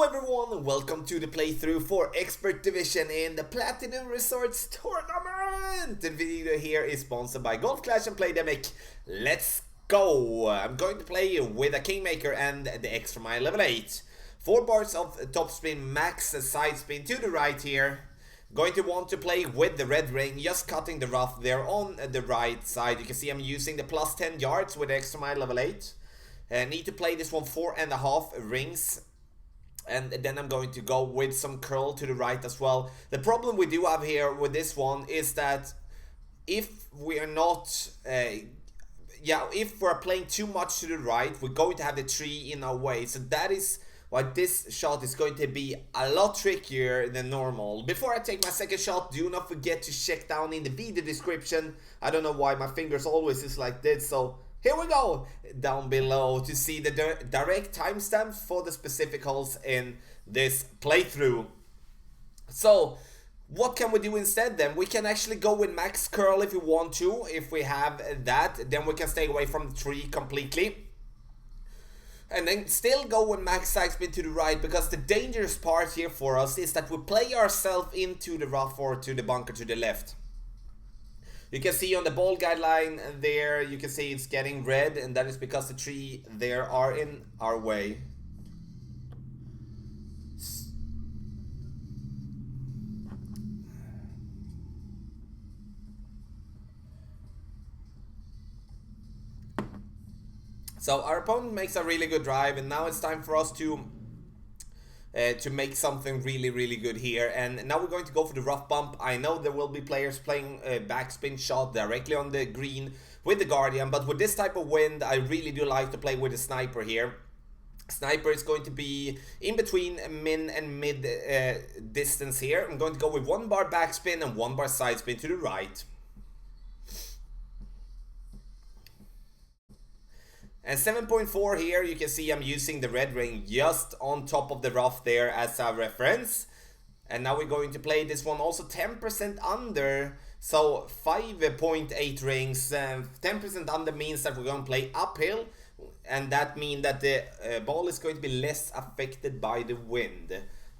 Everyone, welcome to the playthrough for Expert Division in the Platinum Resorts Tournament. The video here is sponsored by Golf Clash and Playdemic. Let's go! I'm going to play with a Kingmaker and the extra mile level 8. 4 bars of top spin, max side spin to the right here. Going to want to play with the red ring, just cutting the rough there on the right side. You can see I'm using the plus 10 yards with the extra mile level 8. Need to play this one 4.5 rings. And then I'm going to go with some curl to the right as well. The problem we do have here with this one is that if we are not, if we're playing too much to the right, we're going to have the tree in our way. So that is why this shot is going to be a lot trickier than normal. Before I take my second shot, do not forget to check down in the video description. I don't know why my fingers always is like this, so here we go, down below to see the direct timestamp for the specific holes in this playthrough. So, what can we do instead then? We can actually go with max curl if we want to. If we have that, then we can stay away from the tree completely. And then still go with max side spin to the right, because the dangerous part here for us is that we play ourselves into the rough or to the bunker to the left. You can see on the ball guideline there, you can see it's getting red, and that is because the tree there are in our way. So our opponent makes a really good drive, and now it's time for us to make something really good here. And now we're going to go for the rough bump. I know there will be players playing a backspin shot directly on the green with the Guardian, but with this type of wind I really do like to play with a sniper here. Sniper is going to be in between min and mid distance here. I'm going to go with 1 bar backspin and 1 bar side spin to the right. And 7.4 here, you can see I'm using the red ring just on top of the rough there as a reference. And now we're going to play this one also 10% under, so 5.8 rings. 10% under means that we're going to play uphill, and that means that the ball is going to be less affected by the wind.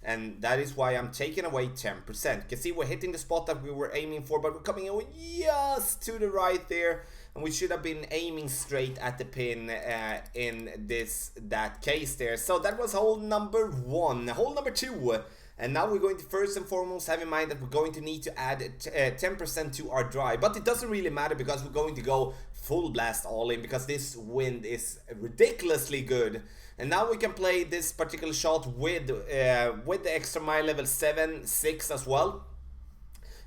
And that is why I'm taking away 10%. You can see we're hitting the spot that we were aiming for, but we're coming away just to the right there. And we should have been aiming straight at the pin in that case there. So that was hole number 1. Hole number 2. And now we're going to first and foremost have in mind that we're going to need to add 10% to our drive. But it doesn't really matter, because we're going to go full blast all in, because this wind is ridiculously good. And now we can play this particular shot with the extra mile level 7, 6 as well.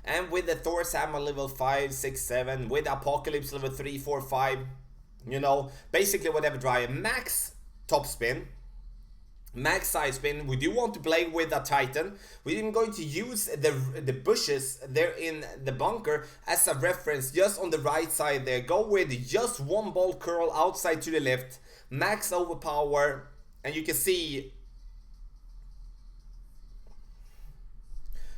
And with the Thor's Hammer level 5, 6, 7, with Apocalypse level 3, 4, 5, you know, basically whatever drive. Max top spin, max side spin. We do want to play with a Titan. We're even going to use the bushes there in the bunker as a reference just on the right side there. Go with just 1 ball curl outside to the left, max overpower, and you can see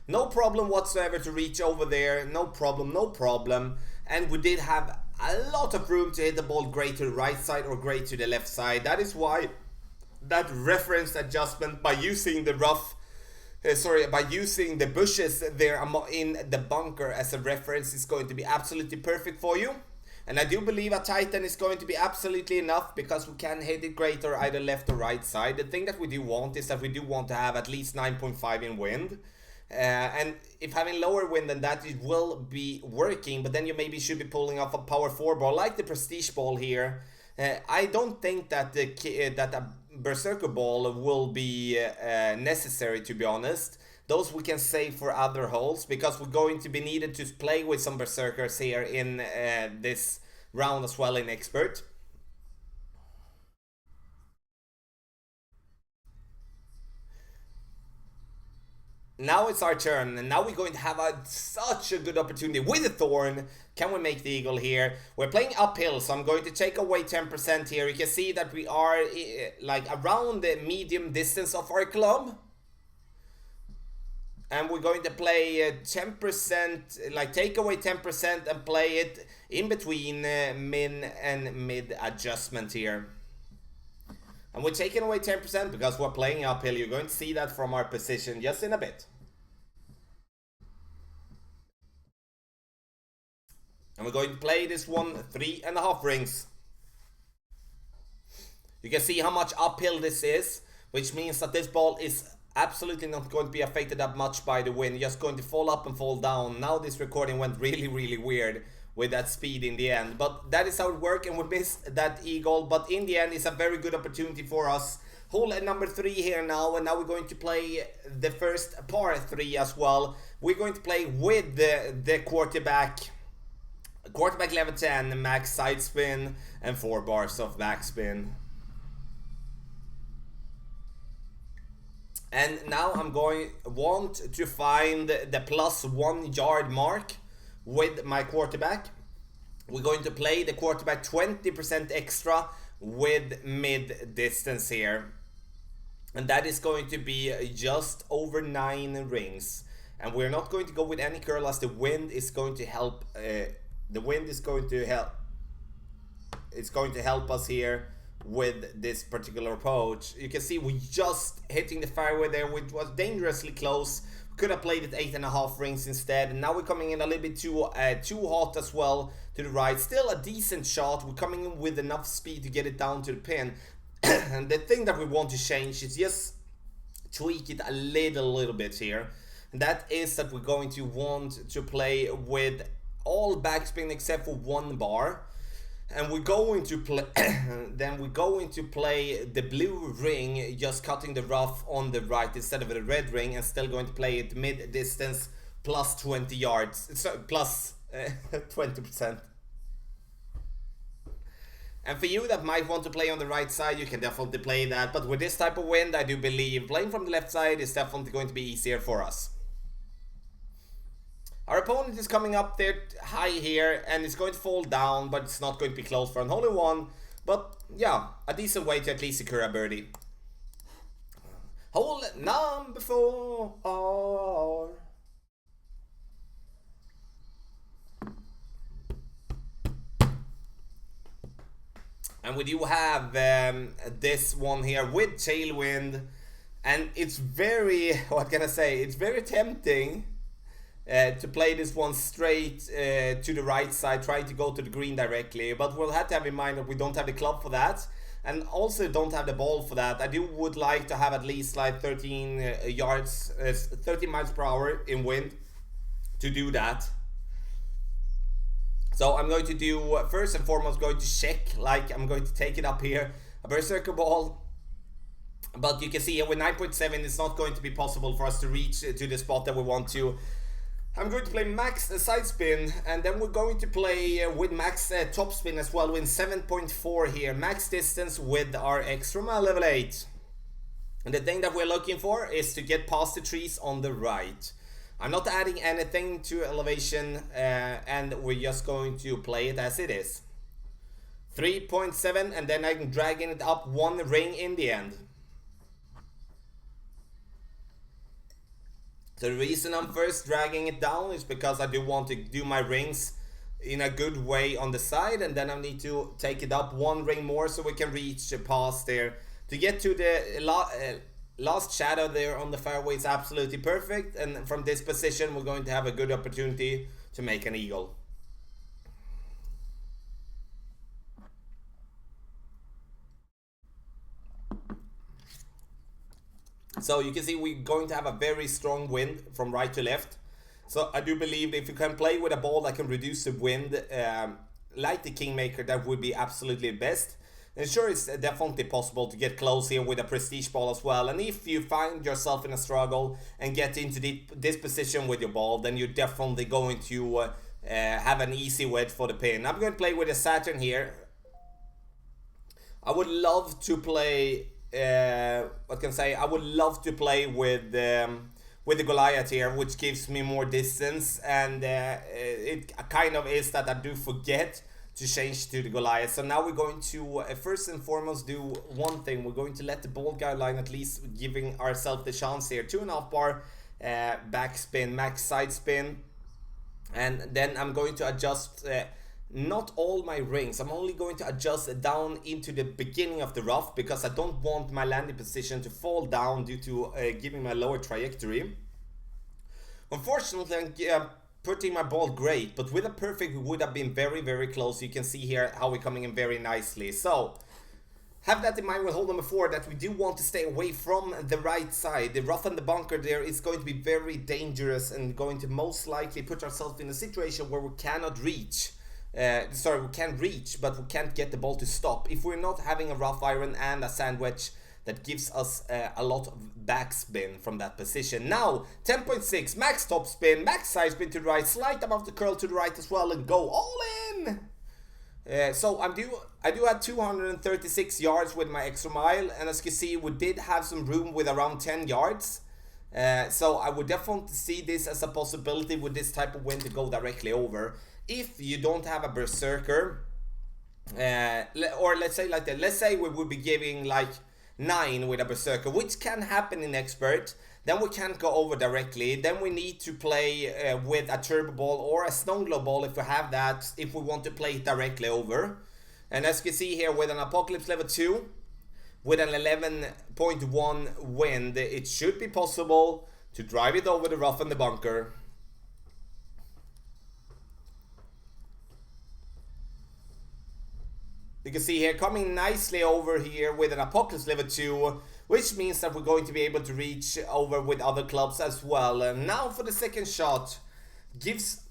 no problem whatsoever to reach over there, no problem. And we did have a lot of room to hit the ball great to the right side or great to the left side. That is why that reference adjustment by using the by using the bushes there in the bunker as a reference is going to be absolutely perfect for you. And I do believe a Titan is going to be absolutely enough, because we can hit it great or either left or right side. The thing that we do want is that we do want to have at least 9.5 in wind. And if having lower wind than that, it will be working, but then you maybe should be pulling off a power 4 ball like the Prestige ball here. I don't think that that a Berserker ball will be necessary, to be honest. Those we can save for other holes, because we're going to be needed to play with some Berserkers here in this round as well in Expert. Now it's our turn, and now we're going to have such a good opportunity with the Thorn. Can we make the Eagle here? We're playing uphill, so I'm going to take away 10% here. You can see that we are like around the medium distance of our club. And we're going to play 10%, like take away 10% and play it in between min and mid adjustment here. And we're taking away 10% because we're playing uphill. You're going to see that from our position just in a bit. And we're going to play this one 3.5 rings. You can see how much uphill this is, which means that this ball is absolutely not going to be affected that much by the wind. Just going to fall up and fall down. Now this recording went really weird with that speed in the end. But that is how it worked, and we missed that eagle. But in the end, it's a very good opportunity for us. Hole number 3 here now, and now we're going to play the first par 3 as well. We're going to play with the quarterback level 10, max side spin, and 4 bars of backspin. And now I'm want to find the +1 yard mark with my quarterback. We're going to play the quarterback 20% extra with mid distance here. And that is going to be just over 9 rings. And we're not going to go with any curl as the wind is going to help. The wind is going to help. It's going to help us here with this particular approach. You can see we just hitting the fairway there, which was dangerously close. Could have played it 8.5 rings instead. And now we're coming in a little bit too hot as well to the right. Still a decent shot. We're coming in with enough speed to get it down to the pin. And the thing that we want to change is just tweak it a little bit here. And that is that we're going to want to play with all backspin except for 1 bar. And we're going to play then we're going to play the blue ring, just cutting the rough on the right instead of the red ring, and still going to play it mid distance plus 20 yards. So plus 20%. And for you that might want to play on the right side, you can definitely play that. But with this type of wind, I do believe playing from the left side is definitely going to be easier for us. Our opponent is coming up there high here, and it's going to fall down, but it's not going to be close for an hole in one. But yeah, a decent way to at least secure a birdie. Hole number 4. And we do have this one here with tailwind, and it's very, what can I say, it's very tempting to play this one straight to the right side, trying to go to the green directly. But we'll have to have in mind that we don't have the club for that, and also don't have the ball for that. I would like to have at least like 13 yards, 13 miles per hour in wind to do that. So I'm going to do, first and foremost, going to check, like I'm going to take it up here, a berserker ball. But you can see here with 9.7, it's not going to be possible for us to reach to the spot that we want to. I'm going to play max side spin, and then we're going to play with max top spin as well with 7.4 here. Max distance with our extra mile level 8. And the thing that we're looking for is to get past the trees on the right. I'm not adding anything to elevation, and we're just going to play it as it is. 3.7, and then I'm dragging it up 1 ring in the end. So the reason I'm first dragging it down is because I do want to do my rings in a good way on the side, and then I need to take it up 1 ring more so we can reach past there. To get to the last shadow there on the fairway is absolutely perfect, and from this position we're going to have a good opportunity to make an eagle. So you can see we're going to have a very strong wind from right to left. So I do believe if you can play with a ball that can reduce the wind, like the Kingmaker, that would be absolutely best. And sure, it's definitely possible to get close here with a prestige ball as well. And if you find yourself in a struggle and get into this position with your ball, then you're definitely going to have an easy wedge for the pin. I'm going to play with a Saturn here. I would love to play, what can I say? I would love to play with the Goliath here, which gives me more distance. And it kind of is that I do forget to change to the Goliath. So now we're going to first and foremost do one thing. We're going to let the ball guideline at least giving ourselves the chance here. 2.5 bar backspin, max side spin, and then I'm going to adjust not all my rings. I'm only going to adjust down into the beginning of the rough because I don't want my landing position to fall down due to giving my lower trajectory. Unfortunately, I'm putting my ball great, but with a perfect we would have been very, very close. You can see here how we're coming in very nicely. So have that in mind when holding before that we do want to stay away from the right side. The rough and the bunker there is going to be very dangerous and going to most likely put ourselves in a situation where we cannot reach. We can reach, but we can't get the ball to stop. If we're not having a rough iron and a sandwich, that gives us a lot of backspin from that position. Now, 10.6, max top spin, max side spin to the right, slight above the curl to the right as well, and go all in! So I do have 236 yards with my extra mile, and as you can see, we did have some room with around 10 yards. So I would definitely see this as a possibility with this type of wind to go directly over. If you don't have a berserker, or let's say like that, let's say we would be giving like 9 with a berserker, which can happen in expert, then we can't go over directly. Then we need to play with a turbo ball or a snow globe ball if we have that, if we want to play it directly over. And as you can see here, with an apocalypse level 2 with an 11.1 wind, it should be possible to drive it over the rough and the bunker. You can see here coming nicely over here with an apocalypse level 2, which means that we're going to be able to reach over with other clubs as well. And now for the second shot, gives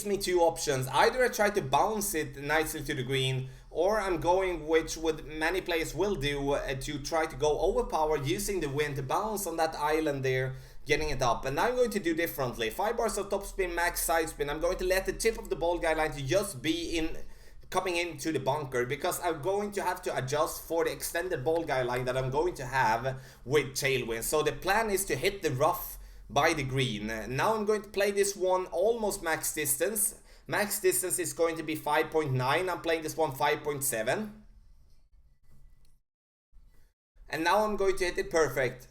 me two options. Either I try to bounce it nicely to the green, or I'm going, which what many players will do, to try to go overpower using the wind to bounce on that island there, getting it up. And I'm going to do differently. 5 bars of top spin, max side spin. I'm going to let the tip of the ball guideline to just be in, coming into the bunker, because I'm going to have to adjust for the extended ball guideline that I'm going to have with tailwind. So the plan is to hit the rough by the green. Now I'm going to play this one almost max distance. Max distance is going to be 5.9. I'm playing this one 5.7. And now I'm going to hit it perfect.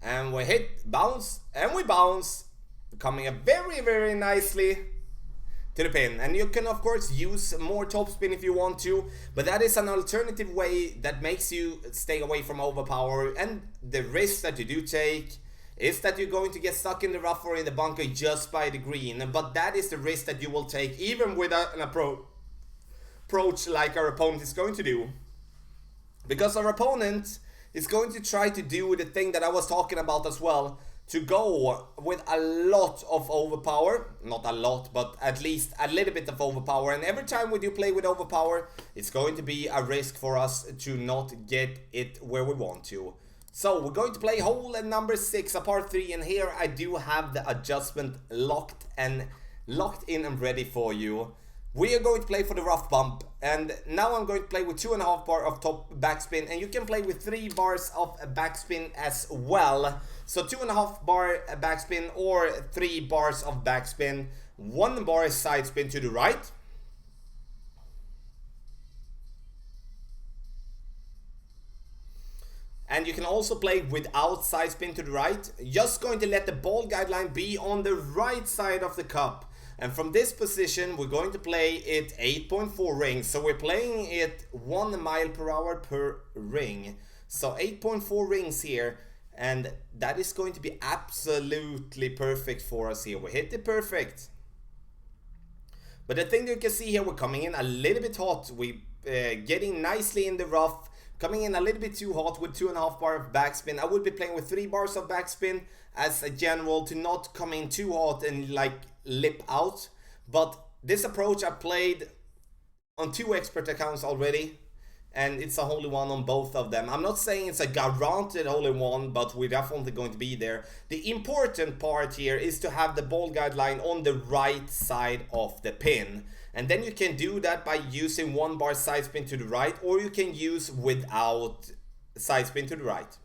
And we hit, bounce, and we bounce. Coming up very, very nicely to the pin. And you can of course use more topspin if you want to, but that is an alternative way that makes you stay away from overpower. And the risk that you do take is that you're going to get stuck in the rough or in the bunker just by the green. But that is the risk that you will take even with an approach like our opponent is going to do. Because our opponent is going to try to do the thing that I was talking about as well, to go with a lot of overpower. Not a lot, but at least a little bit of overpower. And every time we do play with overpower, it's going to be a risk for us to not get it where we want to. So we're going to play hole number 6, a par 3, and here I do have the adjustment locked in and ready for you. We are going to play for the rough bump, and now I'm going to play with 2.5 bar of top backspin, and you can play with 3 bars of backspin as well. So 2.5 bar backspin or 3 bars of backspin, 1 bar side spin to the right. And you can also play without side spin to the right. Just going to let the ball guideline be on the right side of the cup. And from this position, we're going to play it 8.4 rings. So we're playing it 1 mile per hour per ring. So 8.4 rings here. And that is going to be absolutely perfect for us here. We hit it perfect. But the thing that you can see here, we're coming in a little bit hot. We getting nicely in the rough. Coming in a little bit too hot with 2.5 bar of backspin. I would be playing with 3 bars of backspin as a general to not come in too hot and like lip out. But this approach I played on 2 expert accounts already, and it's a hole in one on both of them. I'm not saying it's a guaranteed hole in one, but we're definitely going to be there. The important part here is to have the ball guideline on the right side of the pin. And then you can do that by using 1 bar side spin to the right, or you can use without side spin to the right.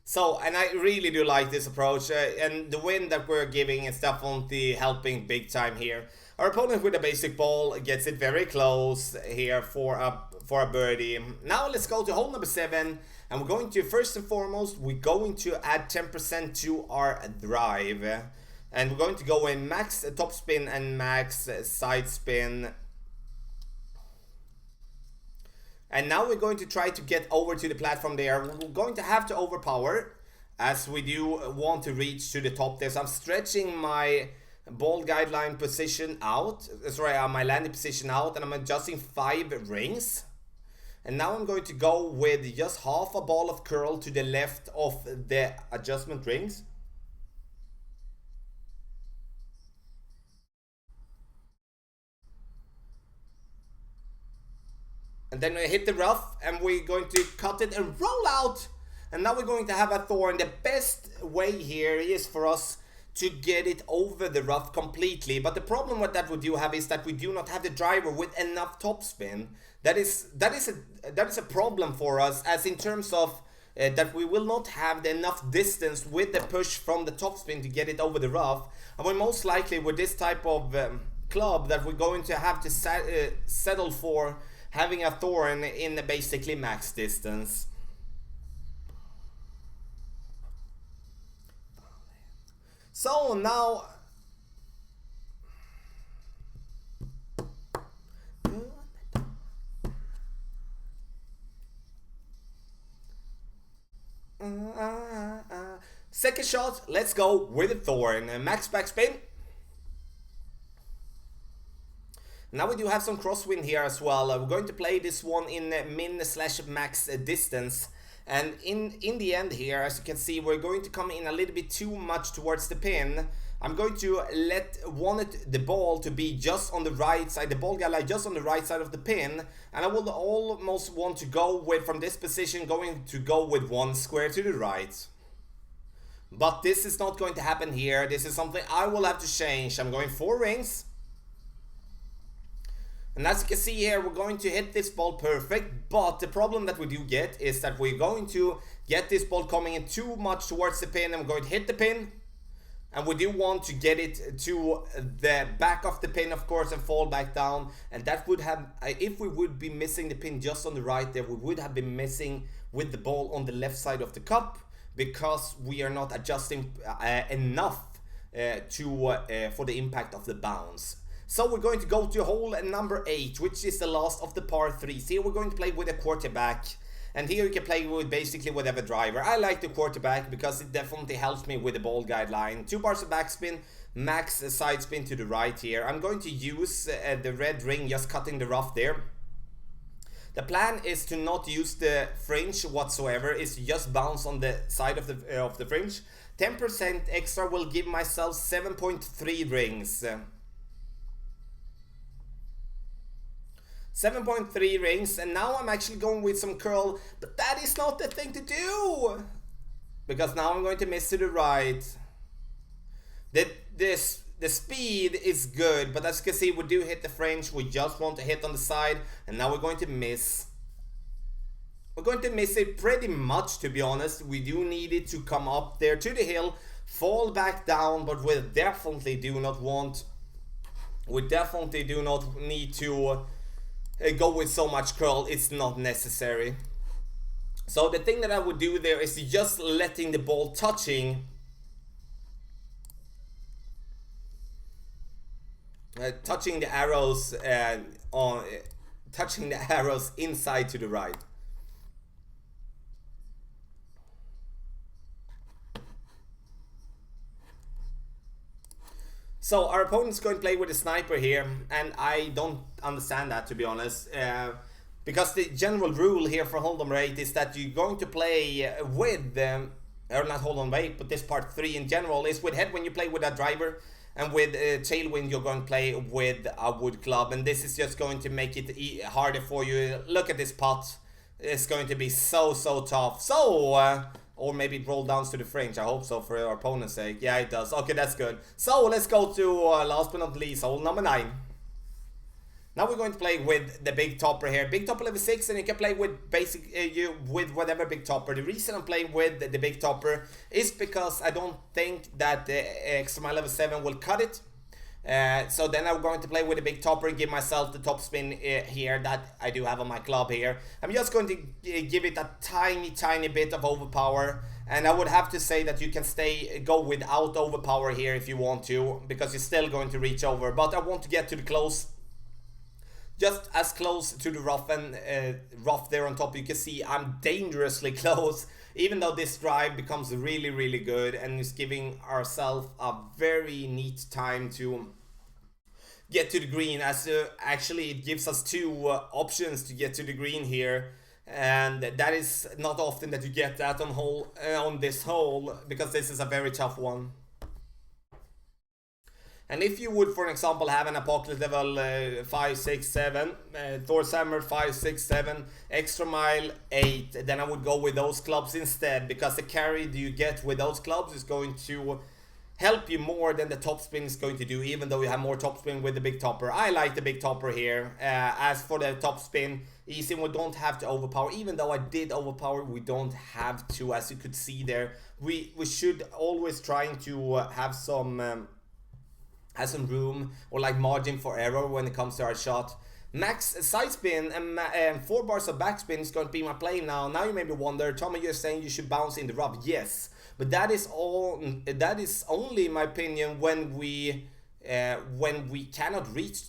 So, and I really do like this approach, and the win that we're giving is definitely helping big time here. Our opponent with a basic ball gets it very close here for a birdie. Now let's go to hole number 7, and we're going to, first and foremost, we're going to add 10% to our drive. And we're going to go in max top spin and max side spin. And now we're going to try to get over to the platform there. We're going to have to overpower, as we do want to reach to the top there. So I'm stretching my ball guideline position out. Sorry, my landing position out, and I'm adjusting 5 rings. And now I'm going to go with just half a ball of curl to the left of the adjustment rings. And then we hit the rough, and we're going to cut it and roll out. And now we're going to have a thorn. The best way here is for us to get it over the rough completely. But the problem with that we do have is that we do not have the driver with enough topspin. That is a problem for us, as in terms of that we will not have enough distance with the push from the topspin to get it over the rough. And we're most likely with this type of club that we're going to have to settle for having a thorn in basically max distance. So now second shot, let's go with a thorn. Max backspin. Now we do have some crosswind here as well. We're going to play this one in min/max distance. And in the end here, as you can see, we're going to come in a little bit too much towards the pin. I'm going to want the ball to be just on the right side, the ball guy just on the right side of the pin. And I will almost want to go with, from this position, going to go with 1 square to the right. But this is not going to happen here. This is something I will have to change. I'm going 4 rings. And as you can see here, we're going to hit this ball perfect, but the problem that we do get is that we're going to get this ball coming in too much towards the pin, and we're going to hit the pin, and we do want to get it to the back of the pin, of course, and fall back down. And that would have, if we would be missing the pin just on the right there, we would have been missing with the ball on the left side of the cup, because we are not adjusting enough for the impact of the bounce. So we're going to go to hole number 8, which is the last of the par 3s. Here we're going to play with a quarterback, and here you can play with basically whatever driver. I like the quarterback because it definitely helps me with the ball guideline. 2 bars of backspin, max side spin to the right here. I'm going to use the red ring, just cutting the rough there. The plan is to not use the fringe whatsoever, is to just bounce on the side of the fringe. 10% extra will give myself 7.3 rings. 7.3 rings, and now I'm actually going with some curl, but that is not the thing to do, because now I'm going to miss to the right. The speed is good, but as you can see, we do hit the fringe. We just want to hit on the side, and now we're going to miss. We're going to miss it pretty much, to be honest. We do need it to come up there to the hill, fall back down, but we definitely do not need to go with so much curl. It's not necessary. So the thing that I would do there is just letting the ball touching the arrows touching the arrows inside to the right. So our opponent's going to play with a sniper here, and I don't understand that, to be honest, because the general rule here for Hold'em 8 is that you're going to play with, or not Hold'em 8, but this part 3 in general is with head when you play with a driver, and with tailwind you're going to play with a wood club, and this is just going to make it harder for you. Look at this putt. It's going to be so tough. So or maybe it roll down to the fringe. I hope so, for our opponent's sake. Yeah, it does. Okay, that's good. So let's go to last but not least, hole number 9. Now we're going to play with the big topper here. Big topper level 6, and you can play with with whatever big topper. The reason I'm playing with the big topper is because I don't think that the extra mile level 7 will cut it. So then I'm going to play with a big topper and give myself the top spin here that I do have on my club here. I'm just going to give it a tiny bit of overpower, and I would have to say that you can go without overpower here if you want to, because you're still going to reach over. But I want to get to the close, just as close to the rough and rough there on top. You can see I'm dangerously close, even though this drive becomes really good and is giving ourselves a very neat time to get to the green, as actually it gives us two options to get to the green here, and that is not often that you get that on this hole, because this is a very tough one. And if you would, for example, have an Apocalypse level 5, 6, 7, Thor's Hammer 5, 6, 7, Extra Mile 8, then I would go with those clubs instead, because the carry that you get with those clubs is going to help you more than the top spin is going to do, even though you have more top spin with the big topper. I like the big topper here. As for the top spin, easy, we don't have to overpower. Even though I did overpower, we don't have to, as you could see there. We should always trying to have some room or like margin for error when it comes to our shot. Max side spin and 4 bars of backspin is going to be my play now. Now you maybe wonder, Tommy, you're saying you should bounce in the rough. Yes, but that is only in my opinion when we cannot reach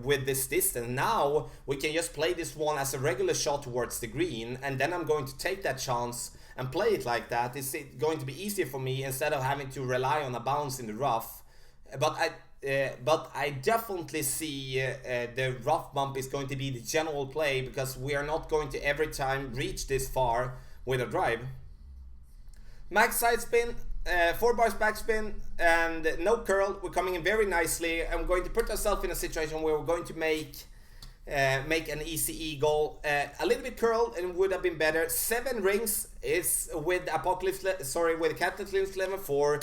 with this distance. Now we can just play this one as a regular shot towards the green, and then I'm going to take that chance and play it like that. It's going to be easier for me instead of having to rely on a bounce in the rough. But I definitely see the rough bump is going to be the general play, because we are not going to every time reach this far with a drive. Max side spin, 4 bars backspin, and no curl. We're coming in very nicely. I'm going to put ourselves in a situation where we're going to make an easy eagle. A little bit curl and would have been better. 7 rings is with with Cataclysm level 4.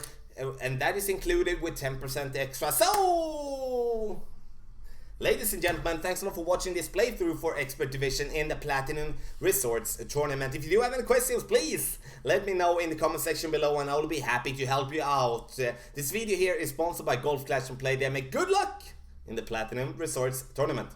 And that is included with 10% extra. So, ladies and gentlemen, thanks a lot for watching this playthrough for Expert Division in the Platinum Resorts Tournament. If you do have any questions, please let me know in the comment section below, and I will be happy to help you out. This video here is sponsored by Golf Clash and Play Demic. Good luck in the Platinum Resorts Tournament.